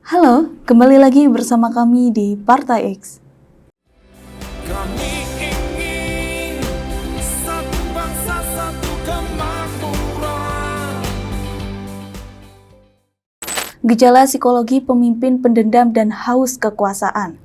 Halo, kembali lagi bersama kami di Partai X. Kami ingin satu bangsa, satu kemakmuran. Gejala psikologi pemimpin pendendam dan haus kekuasaan.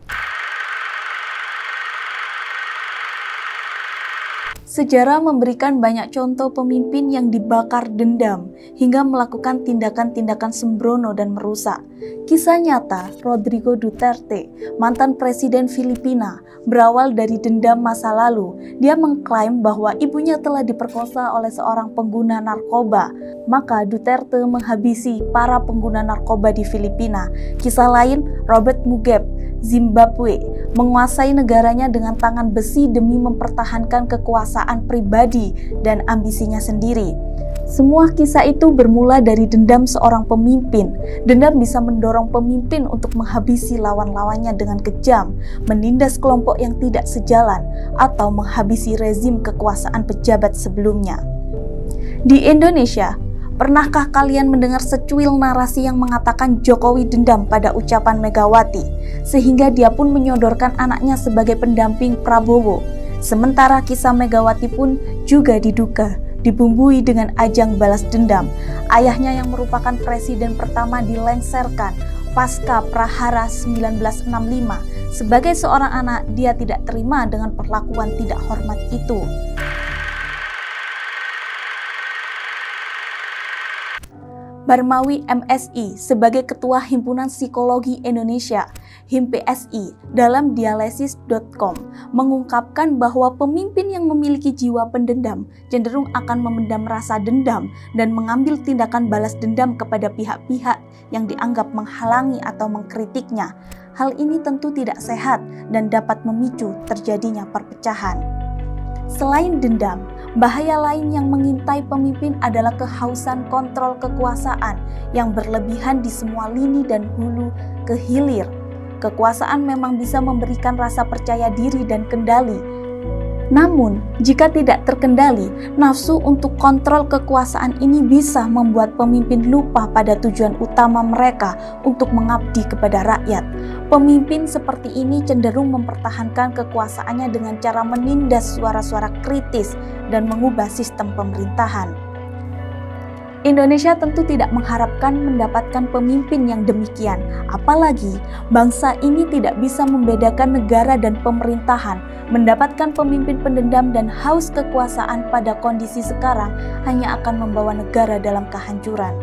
Sejarah memberikan banyak contoh pemimpin yang dibakar dendam hingga melakukan tindakan-tindakan sembrono dan merusak. Kisah nyata Rodrigo Duterte, mantan presiden Filipina, berawal dari dendam masa lalu. Dia mengklaim bahwa ibunya telah diperkosa oleh seorang pengguna narkoba. Maka Duterte menghabisi para pengguna narkoba di Filipina. Kisah lain, Robert Mugabe, Zimbabwe, menguasai negaranya dengan tangan besi demi mempertahankan kekuasaan pribadi dan ambisinya sendiri. Semua kisah itu bermula dari dendam seorang pemimpin. Dendam bisa mendorong pemimpin untuk menghabisi lawan-lawannya dengan kejam, menindas kelompok yang tidak sejalan, atau menghabisi rezim kekuasaan pejabat sebelumnya. Di Indonesia, pernahkah kalian mendengar secuil narasi yang mengatakan Jokowi dendam pada ucapan Megawati, sehingga dia pun menyodorkan anaknya sebagai pendamping Prabowo? Sementara kisah Megawati pun juga diduga dibumbui dengan ajang balas dendam. Ayahnya yang merupakan presiden pertama dilengsarkan pasca Prahara 1965. Sebagai seorang anak, dia tidak terima dengan perlakuan tidak hormat itu. Barmawi MSI sebagai Ketua Himpunan Psikologi Indonesia (HIMPSI) dalam dialesis.com mengungkapkan bahwa pemimpin yang memiliki jiwa pendendam cenderung akan memendam rasa dendam dan mengambil tindakan balas dendam kepada pihak-pihak yang dianggap menghalangi atau mengkritiknya. Hal ini tentu tidak sehat dan dapat memicu terjadinya perpecahan. Selain dendam, bahaya lain yang mengintai pemimpin adalah kehausan kontrol kekuasaan yang berlebihan di semua lini dan hulu ke hilir. Kekuasaan memang bisa memberikan rasa percaya diri dan kendali. Namun, jika tidak terkendali, nafsu untuk kontrol kekuasaan ini bisa membuat pemimpin lupa pada tujuan utama mereka untuk mengabdi kepada rakyat. Pemimpin seperti ini cenderung mempertahankan kekuasaannya dengan cara menindas suara-suara kritis dan mengubah sistem pemerintahan. Indonesia tentu tidak mengharapkan mendapatkan pemimpin yang demikian, apalagi bangsa ini tidak bisa membedakan negara dan pemerintahan. Mendapatkan pemimpin pendendam dan haus kekuasaan pada kondisi sekarang hanya akan membawa negara dalam kehancuran.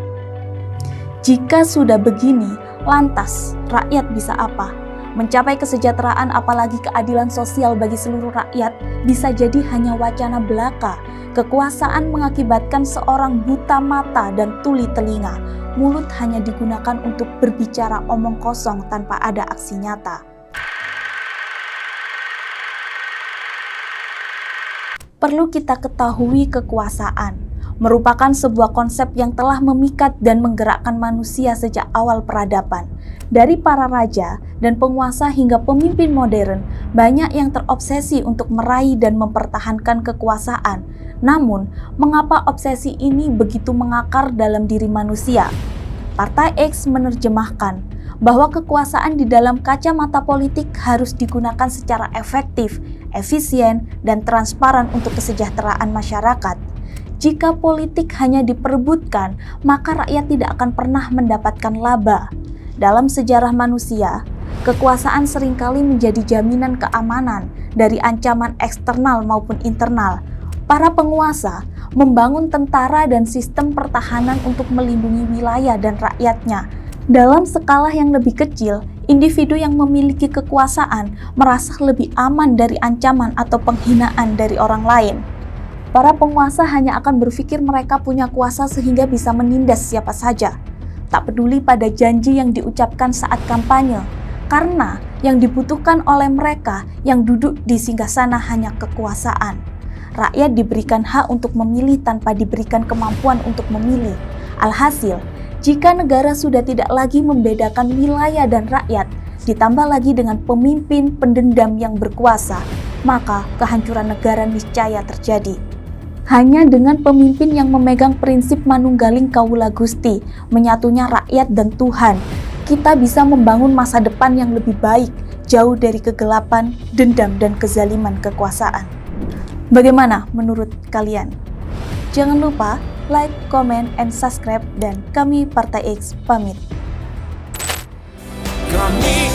Jika sudah begini, lantas rakyat bisa apa? Mencapai kesejahteraan apalagi keadilan sosial bagi seluruh rakyat bisa jadi hanya wacana belaka. Kekuasaan mengakibatkan seorang buta mata dan tuli telinga. Mulut hanya digunakan untuk berbicara omong kosong tanpa ada aksi nyata. Perlu kita ketahui kekuasaan merupakan sebuah konsep yang telah memikat dan menggerakkan manusia sejak awal peradaban. Dari para raja dan penguasa hingga pemimpin modern, banyak yang terobsesi untuk meraih dan mempertahankan kekuasaan. Namun, mengapa obsesi ini begitu mengakar dalam diri manusia? Partai X menerjemahkan bahwa kekuasaan di dalam kacamata politik harus digunakan secara efektif, efisien, dan transparan untuk kesejahteraan masyarakat. Jika politik hanya diperebutkan, maka rakyat tidak akan pernah mendapatkan laba. Dalam sejarah manusia, kekuasaan seringkali menjadi jaminan keamanan dari ancaman eksternal maupun internal. Para penguasa membangun tentara dan sistem pertahanan untuk melindungi wilayah dan rakyatnya. Dalam skala yang lebih kecil, individu yang memiliki kekuasaan merasa lebih aman dari ancaman atau penghinaan dari orang lain. Para penguasa hanya akan berpikir mereka punya kuasa sehingga bisa menindas siapa saja. Tak peduli pada janji yang diucapkan saat kampanye, karena yang dibutuhkan oleh mereka yang duduk di singgasana hanya kekuasaan. Rakyat diberikan hak untuk memilih tanpa diberikan kemampuan untuk memilih. Alhasil, jika negara sudah tidak lagi membedakan wilayah dan rakyat, ditambah lagi dengan pemimpin pendendam yang berkuasa, maka kehancuran negara niscaya terjadi. Hanya dengan pemimpin yang memegang prinsip manunggaling kawula Gusti, menyatunya rakyat dan Tuhan, kita bisa membangun masa depan yang lebih baik, jauh dari kegelapan, dendam, dan kezaliman kekuasaan. Bagaimana menurut kalian? Jangan lupa like, comment, and subscribe, dan kami Partai X pamit. Kami